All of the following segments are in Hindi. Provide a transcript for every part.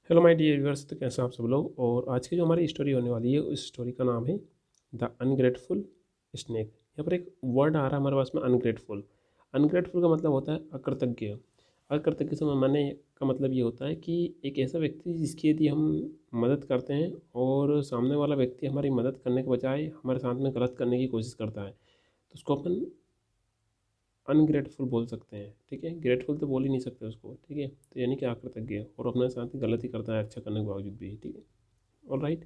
हेलो माय डियर व्यूअर्स, तो कैसे हैं आप सब लोग। और आज की जो हमारी स्टोरी होने वाली है उस स्टोरी का नाम है द अनग्रेटफुल स्नेक। यहाँ पर एक वर्ड आ रहा है हमारे पास में, अनग्रेटफुल। अनग्रेटफुल का मतलब होता है अकृतज्ञ। अकृतज्ञ से मानने का मतलब ये होता है कि एक ऐसा व्यक्ति जिसकी यदि हम मदद करते हैं और सामने वाला व्यक्ति हमारी मदद करने के बजाय हमारे साथ में गलत करने की कोशिश करता है, तो उसको अपन अनग्रेटफुल बोल सकते हैं। ठीक है, ग्रेटफुल तो बोल ही नहीं सकते उसको। ठीक है, तो यानी कि अकृतज्ञ और अपने साथ गलती करता है अच्छा करने के बावजूद भी। ठीक है, ऑल राइट।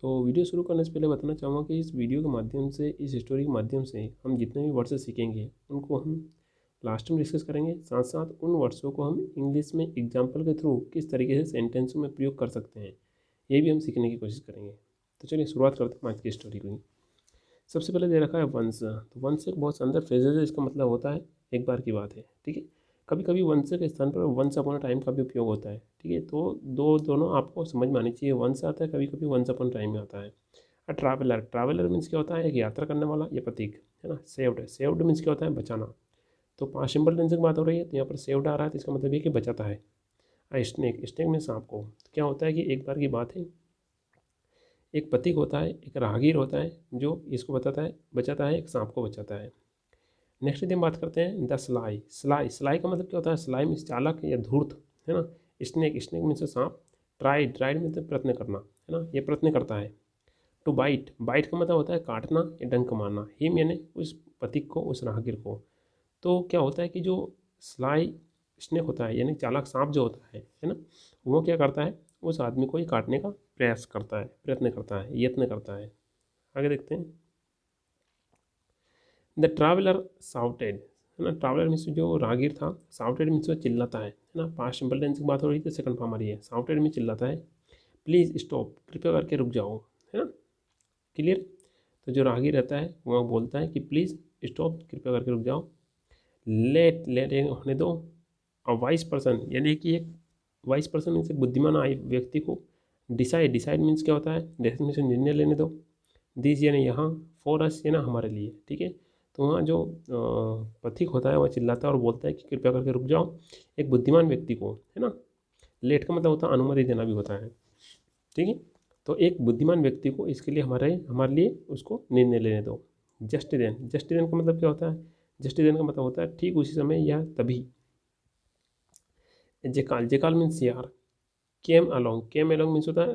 तो वीडियो शुरू करने से पहले बताना चाहूँगा कि इस वीडियो के माध्यम से, इस स्टोरी के माध्यम से हम जितने भी वर्ड्स सीखेंगे उनको हम लास्ट में डिस्कस करेंगे। साथ साथ उन वर्ड्सों को हम इंग्लिश में एग्जाम्पल के थ्रू किस तरीके से सेंटेंसों में प्रयोग कर सकते हैं, ये भी हम सीखने की कोशिश करेंगे। तो चलिए शुरुआत करते हैं आज की स्टोरी को। सबसे पहले दे रखा है वंस। तो वंस एक बहुत शानदार फ्रेजेज है। इसका मतलब होता है एक बार की बात है। ठीक है, कभी कभी वंस के स्थान पर वंस अपॉन टाइम का भी उपयोग होता है। ठीक है, तो दोनों आपको समझ में आनी चाहिए। वंस आता है, कभी कभी वंस अपॉन टाइम में आता है। ट्रैवलर, ट्रैवलर मीन्स क्या होता है, एक यात्रा करने वाला या प्रतीक है ना। सेव्ड, सेव्ड मीन्स क्या होता है, बचाना। तो पाँच सिंपल टेंस की बात हो रही है, तो यहाँ पर सेव्ड आ रहा है, तो इसका मतलब ये कि बचाता है। स्नेक, स्नेक मीन्स सांप को। तो क्या होता है कि एक बार की बात है, एक प्रतीक होता है, एक राहगीर होता है जो इसको बताता है, बचाता है, एक सांप को बचाता है। नेक्स्ट यदि हम बात करते हैं द स्लाई। स्लाई, स्लाई का मतलब क्या होता है, स्लाई मीन्स चालक या धूर्त है ना। स्नेक, स्नेक मीन्स सांप। ट्राइड, ट्राइड मीन्स प्रयत्न करना है ना, ये प्रयत्न करता है। टू बाइट, बाइट का मतलब होता है काटना या डंक मारना। हिम यानी उस प्रतीक को, उस राहगीर को। तो क्या होता है कि जो स्लाई स्नेक होता है यानी चालाक सांप जो होता है ना, वो क्या करता है, उस आदमी को ही काटने का प्रयास करता है, प्रयत्न करता है, यत्न करता है। आगे देखते हैं। द ट्रैवलर साउटेड है ना। ट्रैवलर मीन्स जो राहगीर था, साउटेड मीन्स वो चिल्लाता है ना। पास्ट सिंपल टेंस की बात हो रही है तो सेकंड फॉर्म आ रही है। साउटेड मीन्स चिल्लाता है। प्लीज़ स्टॉप, कृपया करके रुक जाओ, है ना। क्लियर। तो जो राहगीर रहता है वह बोलता है कि प्लीज़ स्टॉप, कृपया करके रुक जाओ। लेट, लेट होने दो। और वाइस पर्सन यानी कि एक वाइस पर्सन मीन्स एक बुद्धिमान आय व्यक्ति को। डिसाइड, डिसाइड मीन्स क्या होता है, डिसाइड मीन्स निर्णय लेने दो। दिस यानी यहाँ, फॉर अस यानी हमारे लिए। ठीक है, तो वहाँ जो पथिक होता है वह चिल्लाता है और बोलता है कि कृपया करके रुक जाओ, एक बुद्धिमान व्यक्ति को, है ना। लेट का मतलब होता है अनुमति देना भी होता है। ठीक है, तो एक बुद्धिमान व्यक्ति को इसके लिए हमारे हमारे लिए उसको निर्णय लेने दो। जस्ट देन, जस्ट देन का मतलब क्या होता है, जस्ट देन का मतलब होता है ठीक उसी समय या तभी। जेकाल, जेकाल मीन्स यार। Came along, came along means होता है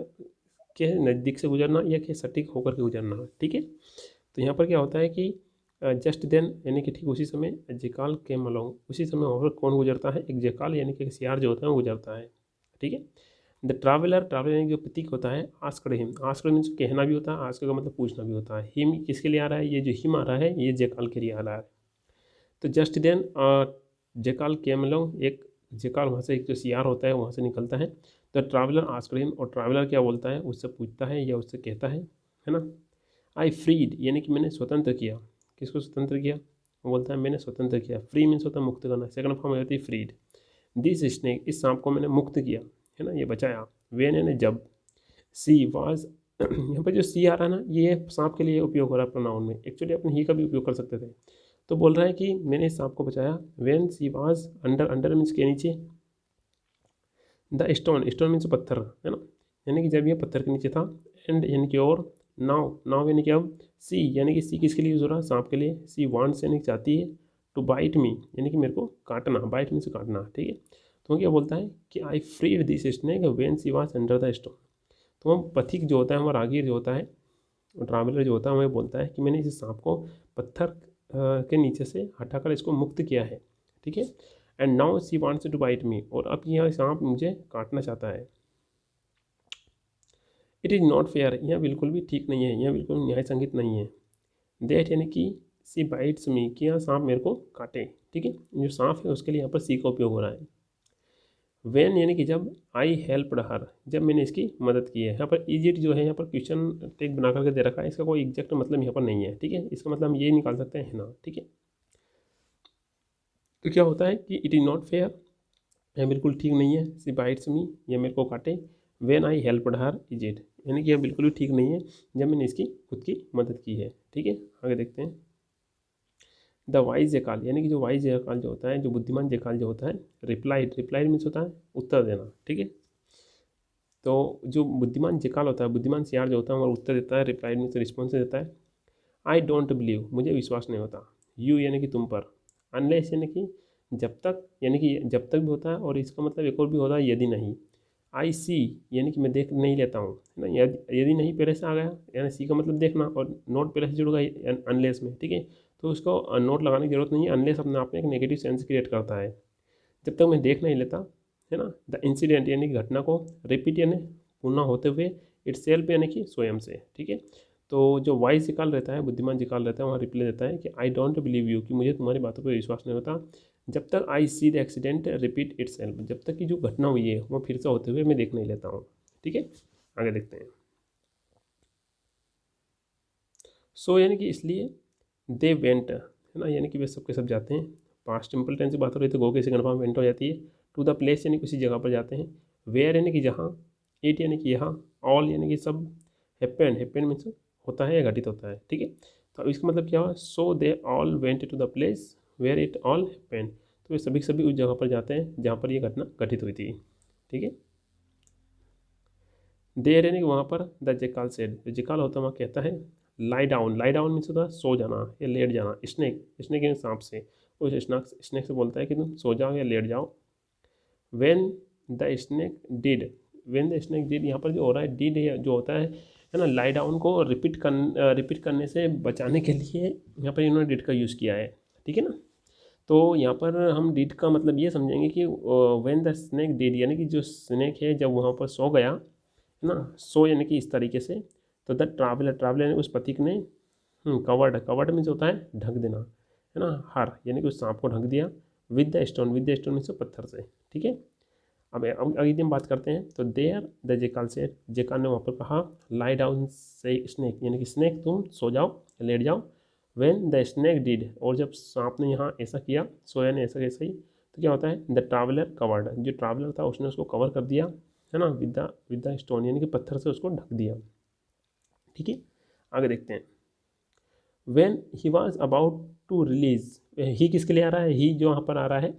के नज़दीक से गुजरना या के सटीक होकर के गुजरना। ठीक है, तो यहाँ पर क्या होता है कि जस्ट देन यानी कि ठीक उसी समय, जेकाल केम अलोंग, उसी समय और कौन गुजरता है, एक जेकाल यानी कि सियार जो होता है वो गुजरता है। ठीक है, द ट्रैवलर, ट्रैवलर यानी जो प्रतीक होता है, आस्क्ड हिम, आस्क्ड मीन्स कहना भी होता है, आस्क्ड का मतलब पूछना भी होता है। हिम किसके लिए आ रहा है, ये जो हिम आ रहा है ये जेकाल के लिए आ रहा है। तो जस्ट देन जेकाल केम अलोंग, एक जेकाल वहाँ से, एक जो सियार होता है वहाँ से निकलता है। तो ट्रैवलर आस्क्ड हिम, और ट्रैवलर क्या बोलता है, उससे पूछता है या उससे कहता है ना। आई फ्रीड यानी कि मैंने स्वतंत्र किया। किसको स्वतंत्र किया, वो बोलता है मैंने स्वतंत्र किया। फ्री मीन्स होता है मुक्त करना, सेकंड फॉर्म हो जाती है फ्रीड। दिस स्नेक, इस सांप को मैंने मुक्त किया, है ना, ये बचाया। वेन यानी जब। सी वाज, यहाँ पर जो सी आ रहा है ना, ये सांप के लिए उपयोग हो रहा है प्रोनाउन में। एक्चुअली अपन ही का भी उपयोग कर सकते थे। तो बोल रहा है कि मैंने इस सांप को बचाया। When she was under, under means के नीचे। द स्टोन, स्टोन मीन्स पत्थर, है ना, यानी कि जब ये पत्थर के नीचे था। एंड यानी कि और। नाउ, नाउ यानी कि अब। सी यानी कि सी किसके लिए यूज़ हो रहा है, सांप के लिए। सी वांट्स यानी कि चाहती है। टू बाइट मी यानी कि मेरे को काटना, बाइट मीन्स काटना। ठीक है, तो वो क्या बोलता है कि I freed this snake when she was under the stone. तो वो पथिक जो होता है, हमारा राहगीर जो होता है, ट्रैवलर जो होता है, वह बोलता है कि मैंने इस सांप को पत्थर के नीचे से हटाकर इसको मुक्त किया है। ठीक है, and now she wants to bite me, और अब यह सांप मुझे काटना चाहता है। इट इज़ नॉट फेयर, यह बिल्कुल भी ठीक नहीं है, यह बिल्कुल न्याय संगत नहीं है। दैट यानी कि सी बाइट्स मी, कि यह सांप मेरे को काटे। ठीक है, जो सांप है उसके लिए यहाँ पर सी का उपयोग हो रहा है। वेन यानी कि जब। आई हेल्प्ड हर, जब मैंने इसकी मदद की है। यहाँ पर इजिट जो है, यहाँ पर क्वेश्चन टेक बना करके दे रखा है, इसका कोई एग्जैक्ट मतलब यहाँ पर नहीं है। ठीक है, इसका मतलब हम ये निकाल सकते हैं ना। ठीक है, तो क्या होता है कि इट इज़ नॉट फेयर, यह बिल्कुल ठीक नहीं है। सी बाइट्स मी, यह मेरे को काटे। When I helped her is it, यानी कि यह बिल्कुल भी ठीक नहीं है जब मैंने इसकी खुद की मदद की है। ठीक है, आगे देखते हैं। द वाइज जेकाल, यानी कि जो वाइज जेकाल जो होता है, जो बुद्धिमान जेकाल जो होता है, रिप्लाइड, रिप्लाइड मीन्स होता है उत्तर देना। ठीक है, तो जो बुद्धिमान जिकाल होता है, बुद्धिमान सियार जो होता है, वो उत्तर देता है, रिप्लाई मीन्स रिस्पॉन्स देता है, आई डोंट बिलीव, मुझे विश्वास नहीं होता, यू यानी कि तुम पर, अनलेस यानी कि जब तक, यानी कि जब तक भी होता है, और इसका मतलब एक और भी होता है यदि नहीं, आई सी यानी कि मैं देख नहीं लेता हूँ, है ना, यदि नहीं पहले से आ गया, यानी सी का मतलब देखना, और नोट पहले से जुड़ गया अनलेस में, ठीक है, तो उसको नोट लगाने की जरूरत नहीं है, अनलेस अपने आप में एक नेगेटिव सेंस क्रिएट करता है, जब तक मैं देख नहीं लेता, है ना, द इंसिडेंट यानी कि घटना को, रिपीट यानी पुनः होते हुए, इट्स सेल्फ यानी कि स्वयं से, ठीक है। तो जो वाइस जिकाल रहता है, बुद्धिमान जिकाल रहता है, वहाँ रिप्लाई देता है कि आई डोंट बिलीव यू, कि मुझे तुम्हारी बातों पर विश्वास नहीं होता, जब तक I see the accident repeat itself, जब तक कि जो घटना हुई है वो फिर से होते हुए मैं देख नहीं लेता हूँ, ठीक है। आगे देखते हैं। सो यानी कि इसलिए, दे वेंट, है ना, यानी कि वे सबके सब जाते हैं, पास्ट सिंपल टेंस से बात हो रही है तो गो के सेकंड फॉर्म वेंट हो जाती है, टू द प्लेस यानी किसी जगह पर जाते हैं, वेयर यानी कि जहाँ, इट यानी कि यहाँ, ऑल यानी कि सब, हैपेंड, हैपेंड मीन्स होता है या घटित होता है, ठीक है। तो अब इसका मतलब क्या हुआ, so they all went to the place where it all happened, तो वे सभी के सभी उस जगह पर जाते हैं जहाँ पर ये घटना घटित हुई थी, ठीक है। देर यानी कि वहाँ पर, द जेकाल सेड, जो जेकाल होता है वहाँ कहता है, lie down, lie down means होता है सो जाना या लेट जाना, स्नेक, स्नेक यानी सांप से, उस स्नेक से बोलता है कि तुम सो जाओ या लेट जाओ, when the snake did, when the snake did, यहाँ पर जो हो रहा है डिड जो होता है ना, लाई डाउन को रिपीट करने से बचाने के लिए यहाँ पर इन्होंने डिड का यूज़ किया है, ठीक है ना। तो यहाँ पर हम डिड का मतलब ये समझेंगे कि वेन द स्नेक डिड यानी कि जो स्नेक है जब वहाँ पर सो गया, है ना, सो यानी कि इस तरीके से, तो द ट्रैवलर, ट्रैवलर यानी उस पथिक ने, कवर्ड, कवर्ड मीन्स होता है ढक देना, है ना, हर यानी कि उस सांप को ढक दिया, with the stone, with the stone means पत्थर से, ठीक है। अब अगली दिन बात करते हैं, तो देयर द जेकाल से, जेकाल ने वहाँ पर कहा, लाई डाउन से स्नेक यानी कि स्नेक तुम सो जाओ, लेट जाओ, व्हेन द स्नेक डिड, और जब सांप ने यहाँ ऐसा किया, सोया ने ऐसा कैसा ही, तो क्या होता है, द ट्रैवलर कवर्ड, जो ट्रैवलर था उसने उसको कवर कर दिया, है ना, विद द स्टोन यानी कि पत्थर से उसको ढक दिया, ठीक है। आगे देखते हैं, when he was about to release, he किसके लिए आ रहा है, ही जो यहाँ पर आ रहा है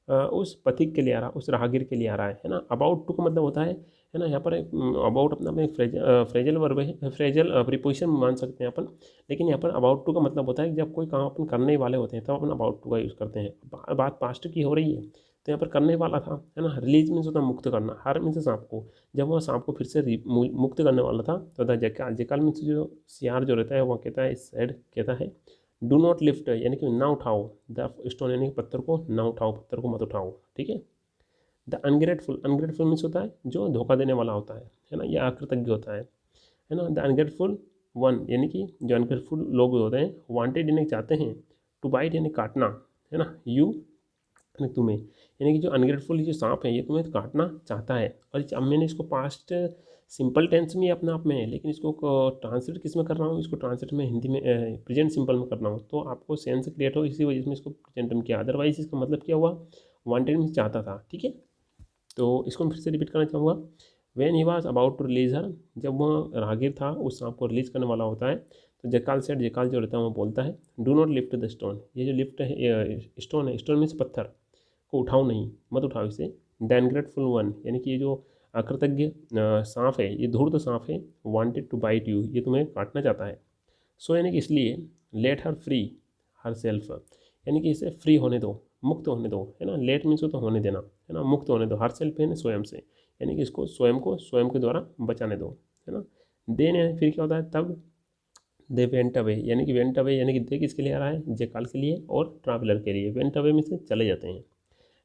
उस पथिक के लिए आ रहा है, उस राहगीर के लिए आ रहा है ना। अबाउट टू का मतलब होता है ना, यहाँ पर अबाउट अपना में फ्रेजल वर्ब है, फ्रेजल प्रीपोजिशन मान सकते हैं अपन, लेकिन यहाँ पर अबाउट टू का मतलब होता है कि जब कोई काम अपन करने वाले होते हैं तब अपन अबाउट टू का यूज़ करते हैं, बात पास्ट की हो रही है, तो यहाँ पर करने वाला था, है ना, रिलीज मीन्स होता है मुक्त करना, हर मीन्स सांप को, जब वह सांप को फिर से मुक्त करने वाला था, तो द जेकाल, जेकाल मीन्स जो सियार जो रहता है वह कहता है, सैड कहता है, डू नॉट लिफ्ट यानी कि ना उठाओ, द स्टोन यानी कि पत्थर को ना उठाओ, पत्थर को मत उठाओ, ठीक है। द अनग्रेटफुल, अनग्रेटफुल मीन्स होता है जो धोखा देने वाला होता है ना, या अकृतज्ञ होता है ना। द अनग्रेटफुल वन यानी कि जो अनग्रेटफुल लोग होते हैं, वांटेड यानी चाहते हैं, टू बाइट यानी काटना, है ना, यू यानी तुम्हें, यानी कि जो अनग्रेटफुल जो सांप है ये तुम्हें काटना चाहता है, और अब मैंने इसको पास्ट सिंपल टेंस में अपने आप में है, लेकिन इसको ट्रांसलेट किस में कर रहा हूँ, इसको ट्रांसलेट में हिंदी में प्रेजेंट सिंपल में कर रहा हूँ, तो आपको सेंस क्रिएट हो, इसी वजह से इसको प्रेजेंट में किया, अदरवाइज इसका मतलब क्या हुआ, वांटेड में चाहता था, ठीक है। तो इसको मैं फिर से रिपीट करना चाहूँगा, when he was about to release her, जब वह राहगीर था उस सांप को रिलीज करने वाला होता है, तो जकाल सेट, जकाल जो रहता है वो बोलता है, do not lift the stone, ये जो लिफ्ट है स्टोन है, स्टोन मीन्स पत्थर को उठाओ नहीं, मत उठाओ इसे, द अनग्रेटफुल वन यानी कि ये जो अकृतज्ञ सांप है, ये धूर्त सांप है, वांटेड टू बाइट यू, ये तुम्हें काटना चाहता है, सो यानी कि इसलिए, let her free her self, यानी कि इसे फ्री होने दो, मुक्त होने दो, है ना, लेट मीन्स तो होने देना, है ना, मुक्त होने दो, हर सेल्फ है ना स्वयं से, यानी कि इसको स्वयं के द्वारा बचाने दो, है ना। देन यानी फिर क्या होता है, तब दे वेंट अवे, यानी कि वेंट अवे यानी कि दे किसके लिए आ रहा है, जेकाल के लिए और ट्रैवलर के लिए, वेंट अवे में से चले जाते हैं,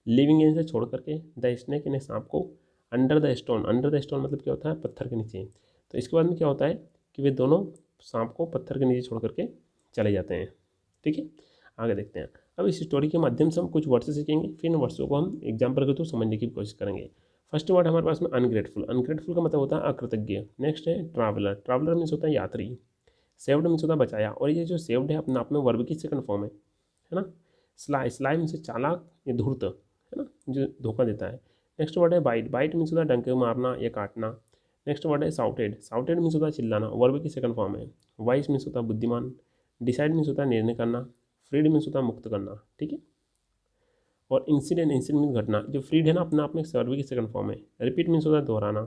लिविंग इन से छोड़ करके, द स्नेक यानी सांप को, under the stone, under the stone मतलब क्या होता है, पत्थर के नीचे, तो इसके बाद में क्या होता है कि वे दोनों सांप को पत्थर के नीचे छोड़ करके चले जाते हैं, ठीक है। आगे देखते हैं, अब इस स्टोरी के माध्यम से हम कुछ वर्ड्स सीखेंगे, फिर इन वर्ड्सों को हम एग्जाम्पल के थ्रू समझने की कोशिश करेंगे। फर्स्ट वर्ड हमारे पास में अनग्रेटफुल, अनग्रेटफुल का मतलब होता है अकृतज्ञ। नेक्स्ट है ट्रैवलर, ट्रैवलर मीन्स होता है यात्री। सेव्ड मीन्स होता है बचाया, और ये जो सेव्ड है अपने आप में वर्ब की सेकंड फॉर्म है ना। स्लाई, स्लाई मीन्स चालाक या धूर्त, है ना, जो धोखा देता है। नेक्स्ट वर्ड है बाइट, बाइट मीन्स होता है डंके मारना या काटना। नेक्स्ट वर्ड है साउटेड, साउटेड मीन्स होता है चिल्लाना, वर्ब की सेकंड फॉर्म है। वाइस मीन्स होता है बुद्धिमान। डिसाइड मीन्स होता है निर्णय करना। फ्रीड मीन्स होता है मुक्त करना, ठीक है। और इंसिडेंट, इंसिडेंट मीन्स घटना, जो फ्रीड है ना अपने आप में वर्ब की सेकंड फॉर्म है। रिपीट मीन्स होता है दोहराना।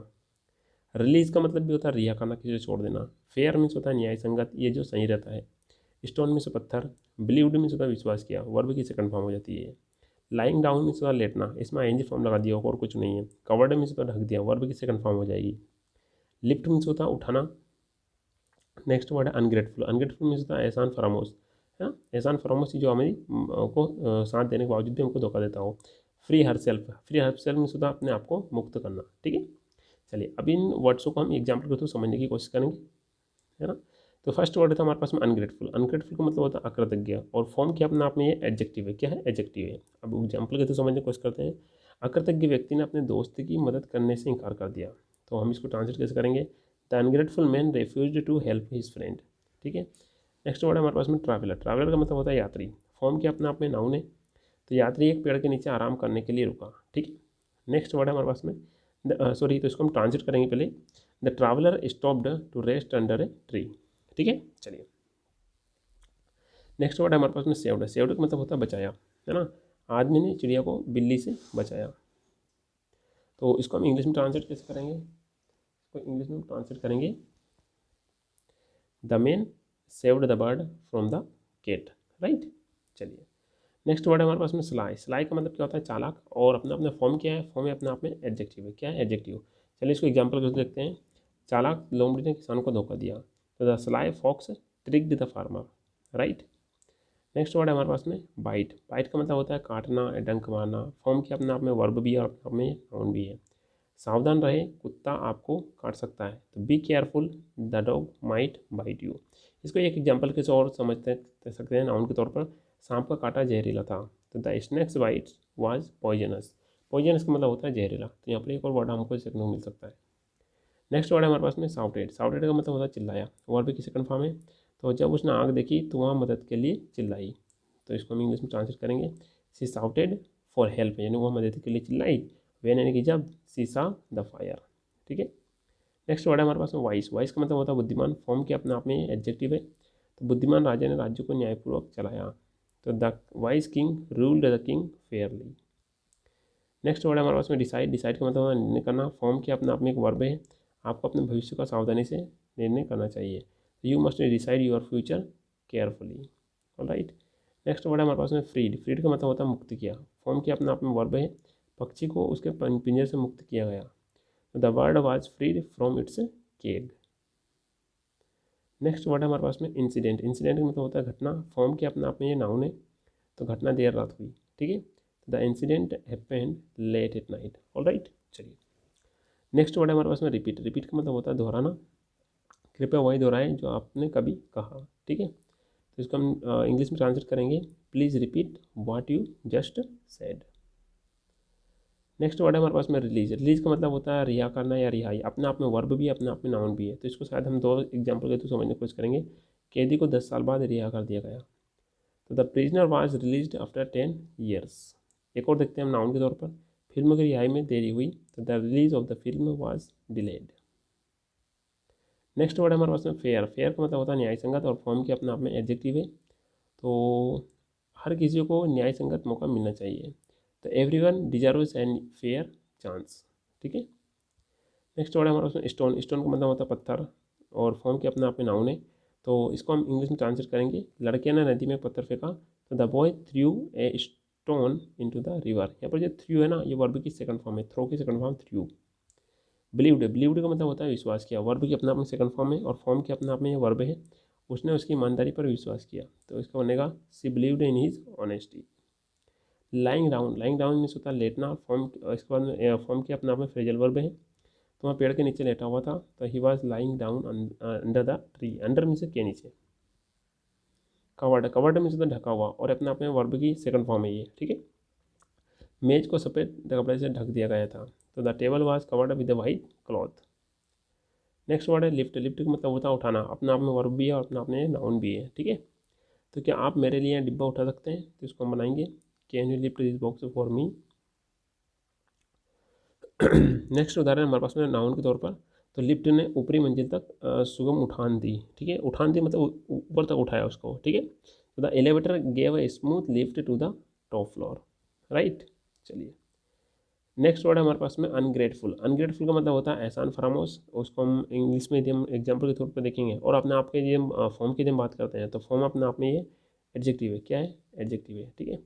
रिलीज का मतलब भी होता है रिहा करना, किसी को छोड़ देना। फेयर मीन्स होता है न्याय संगत, ये जो सही रहता है। स्टोन मीन्स पत्थर। बिलीव्ड मीन्स होता है विश्वास किया, वर्ब की सेकंड फॉर्म हो जाती है। लाइंग डाउन मीन्स होता है लेटना, इसमें आईएनजी फॉर्म लगा दिया और कुछ नहीं है। कवर्ड मीन्स होता है ढक दिया, वर्ब की सेकंड फॉर्म हो जाएगी। लिफ्ट मीन्स होता है उठाना। नेक्स्ट वर्ड है अनग्रेटफुल। अनग्रेटफुल मीन्स होता है एहसान फरामोश, है ना, एहसान फरामोश जो हमें को साथ देने के बावजूद भी हमको धोखा देता हो। Free herself. Free her self means होता है अपने आप को मुक्त करना। ठीक है, चलिए अब इन वर्ड्सों को हम एग्जाम्पल के थ्रू समझने की कोशिश करेंगे, है ना। तो फर्स्ट वर्ड था हमारे पास में अनग्रेटफुल। अनग्रेटफुल का मतलब होता है अकृतज्ञ, और फॉर्म क्या अपने आप में ये एडजेक्टिव है। क्या है? एडजेक्टिव है। अब एग्जाम्पल के थ्रू समझने की कोशिश करते हैं। अकृतज्ञ व्यक्ति ने अपने दोस्त की मदद करने से इनकार कर दिया, तो हम इसको ट्रांसलेट कैसे करेंगे? The ungrateful man refused to help his friend. ठीक है, नेक्स्ट वर्ड है हमारे पास में ट्रैवलर। ट्रैवलर का मतलब होता है यात्री। फॉर्म क्या अपने आप में नाउन है, तो यात्री एक पेड़ के नीचे आराम करने के लिए रुका। ठीक है, नेक्स्ट वर्ड है हमारे पास में सॉरी, तो इसको हम ट्रांसलेट करेंगे पहले। The traveller stopped to rest under a tree. ठीक है, चलिए नेक्स्ट वर्ड है हमारे पास में सेव्ड। सेव्ड का मतलब होता है बचाया, है ना। आदमी ने चिड़िया को बिल्ली से बचाया, तो इसको हम इंग्लिश में ट्रांसलेट कैसे करेंगे? इसको इंग्लिश में ट्रांसलेट करेंगे the man saved the bird from the cat. Right, चलिए नेक्स्ट वर्ड है हमारे पास में स्लाई। स्लाई का मतलब क्या होता है? चालाक, और अपना अपना फॉर्म क्या है? फॉर्म है अपने आप में एडजेक्टिव है। क्या है? एडजेक्टिव। चलिए इसको एग्जाम्पल करके देखते हैं। चालाक लोमड़ी ने किसान को धोखा दिया, तो the sly fox tricked the farmer. Right, next word है हमारे पास में बाइट। बाइट का मतलब होता है काटना, डंक मारना। फॉर्म क्या अपने आप में वर्ब भी है और अपने आप में नाउन भी है। सावधान रहे, कुत्ता आपको काट सकता है, तो be careful the dog might bite you. इसको एक एग्जाम्पल के और समझते सकते हैं नाउन के तौर पर। सांप का काटा जहरीला था, तो the snake's bite was poisonous. Poisonous का मतलब होता है जहरीला, तो यहाँ पर एक और वर्ड हमको सीखने को मिल सकता है। नेक्स्ट वर्ड है हमारे पास में साउटेड। साउटेड का मतलब होता है चिल्लाया, वर्ब की सेकंड फॉर्म है। तो जब उसने आग देखी तो वहाँ मदद के लिए चिल्लाई, तो इसको हम इंग्लिश में ट्रांसलेट करेंगे सी साउटेड फॉर हेल्प, यानी वह मदद के लिए चिल्लाई। वेन यानी कि जब, सी सा द फायर। ठीक है, नेक्स्ट वर्ड है हमारे पास में वाइस। वाइस का मतलब होता है बुद्धिमान। फॉर्म के अपने आप में एडजेक्टिव है, तो बुद्धिमान राजा ने राज्य को न्यायपूर्वक चलाया, तो the vice king ruled the king Fairlie. Next word है हमारे पास में डिसाइड। डिसाइड का मतलब निर्णय करना। फॉर्म के अपने आप में एक वर्ब है। आपको अपने भविष्य का सावधानी से निर्णय करना चाहिए, you must decide your future carefully. Alright, next word है हमारे पास में फ्रीड। फ्रीड का मतलब होता है मुक्त किया। फॉर्म के अपने आप में वर्ब है। पक्षी को उसके पिंजरे से मुक्त किया गया, the bird was freed from its cage. Next word है हमारे पास में इंसिडेंट। इंसिडेंट का मतलब होता है घटना। फॉर्म के अपने आप में ये नाउन है, तो घटना देर रात हुई। ठीक है, the incident happened late at night. Alright, चलिए नेक्स्ट वर्ड है हमारे पास में रिपीट। रिपीट का मतलब होता है दोहराना। कृपया वही दोहराएं जो आपने कभी कहा। ठीक है, तो इसको हम इंग्लिश में ट्रांसलेट करेंगे, please repeat what you just said. Next word है हमारे पास में रिलीज। रिलीज का मतलब होता है रिहा करना या रिहाई। अपने आप में वर्ब भी है, अपने आप में नाउन भी है, तो इसको शायद हम दो एग्जाम्पल के थ्रू समझने की कोशिश करेंगे। कैदी को 10 साल बाद रिहा कर दिया गया, तो the prisoner was released after 10 years. एक और देखते हैं हम नाउन के तौर पर। फिल्म की रिहाई में देरी हुई, तो the release of the film was delayed. Next word है हमारे पास में फेयर। फेयर का मतलब होता है न्याय संगत, और फॉर्म के अपने आप में एडजेक्टिव है, तो हर किसी को न्याय संगत मौका मिलना चाहिए, तो everyone deserves an fair chance. ठीक है, नेक्स्ट वर्ड है हमारे पास में स्टोन। स्टोन का मतलब होता है पत्थर, और फॉर्म के अपने आप में नाउन है, तो इसको हम इंग्लिश में ट्रांसलेट करेंगे, लड़के ने नदी में पत्थर फेंका, तो the boy through a stone into the river. यहाँ पर जो थ्रू है ना, ये वर्ब की सेकंड फॉर्म है, थ्रो की second form through. Believed. Believed का मतलब होता है विश्वास किया, वर्ब की अपने आप में सेकंड फॉर्म है, और फॉर्म के अपने आप में ये वर्ब है। उसने उसकी ईमानदारी पर विश्वास किया, तो इसका बनेगा she believed in his honesty. Lying down. Lying down means होता है लेटना। फॉर्म इसके बाद फॉर्म के अपने आप में फ्रेजल वर्ब है, तो वहाँ पेड़ के नीचे लेटा हुआ था, तो he was lying down under the tree. Under means के नीचे। कवर्ड। कवर्ड मीन्स होता है ढका हुआ, और अपने आप में वर्ब की सेकंड फॉर्म है ये। ठीक है, मेज को सफ़ेद कपड़े से ढक दिया गया था, तो the table was covered with the white cloth. Next word है लिफ्ट। लिफ्ट का मतलब होता है उठाना, अपने आप में वर्ब भी है और अपने आप में नाउन भी है। ठीक है, तो क्या आप मेरे लिए डिब्बा उठा सकते हैं? तो इसको हम बनाएंगे, can you lift this box for me. Next उदाहरण हमारे पास में नाउन के तौर पर, तो लिफ्ट ने ऊपरी मंजिल तक सुगम उठान दी। ठीक है, उठान दी मतलब ऊपर तक उठाया उसको। ठीक है, तो the elevator gave a smooth lift to the top floor. Right, चलिए नेक्स्ट वर्ड है हमारे पास में अनग्रेटफुल। अनग्रेटफुल का मतलब होता है एहसान फरामोश। उसको हम इंग्लिश में यदि हम एग्जाम्पल के तौर पर देखेंगे और अपने आप के यदि हम फॉर्म की यदि हम बात करते हैं तो फॉर्म अपने आप में ये एडजेक्टिव है। क्या है? एडजेक्टिव है, ठीक है।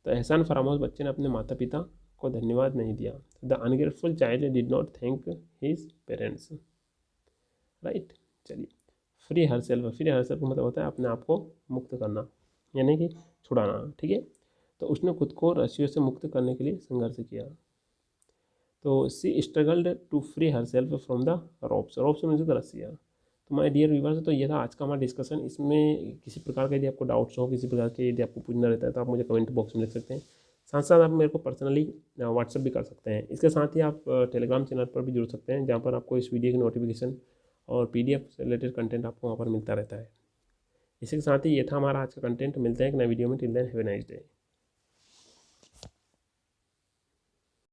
तो एहसान फरामोश बच्चे ने अपने माता पिता को धन्यवाद नहीं दिया। The ungrateful child did not thank his parents, right. चलिए, free herself. Free herself का मतलब होता है अपने आप को मुक्त करना, यानी कि छुड़ाना, ठीक है। तो उसने खुद को रस्सियों से मुक्त करने के लिए संघर्ष किया। तो she struggled to free herself from the ropes. Ropes means the रस्सियाँ। तो माय डियर व्यूवर्स, तो ये था आज का हमारा डिस्कशन। इसमें किसी प्रकार का यदि आपको डाउट्स हो, किसी प्रकार के यदि आपको पूछना रहता है तो आप मुझे कमेंट बॉक्स में लिख सकते हैं। साथ साथ आप मेरे को पर्सनली व्हाट्सअप भी कर सकते हैं। इसके साथ ही आप टेलीग्राम चैनल पर भी जुड़ सकते हैं, जहाँ पर आपको इस वीडियो की नोटिफिकेशन और PDF से रिलेटेड कंटेंट आपको वहाँ पर मिलता रहता है। इसी के साथ ही ये था हमारा आज का कंटेंट। मिलते हैं एक नए वीडियो में। Till then have a nice day.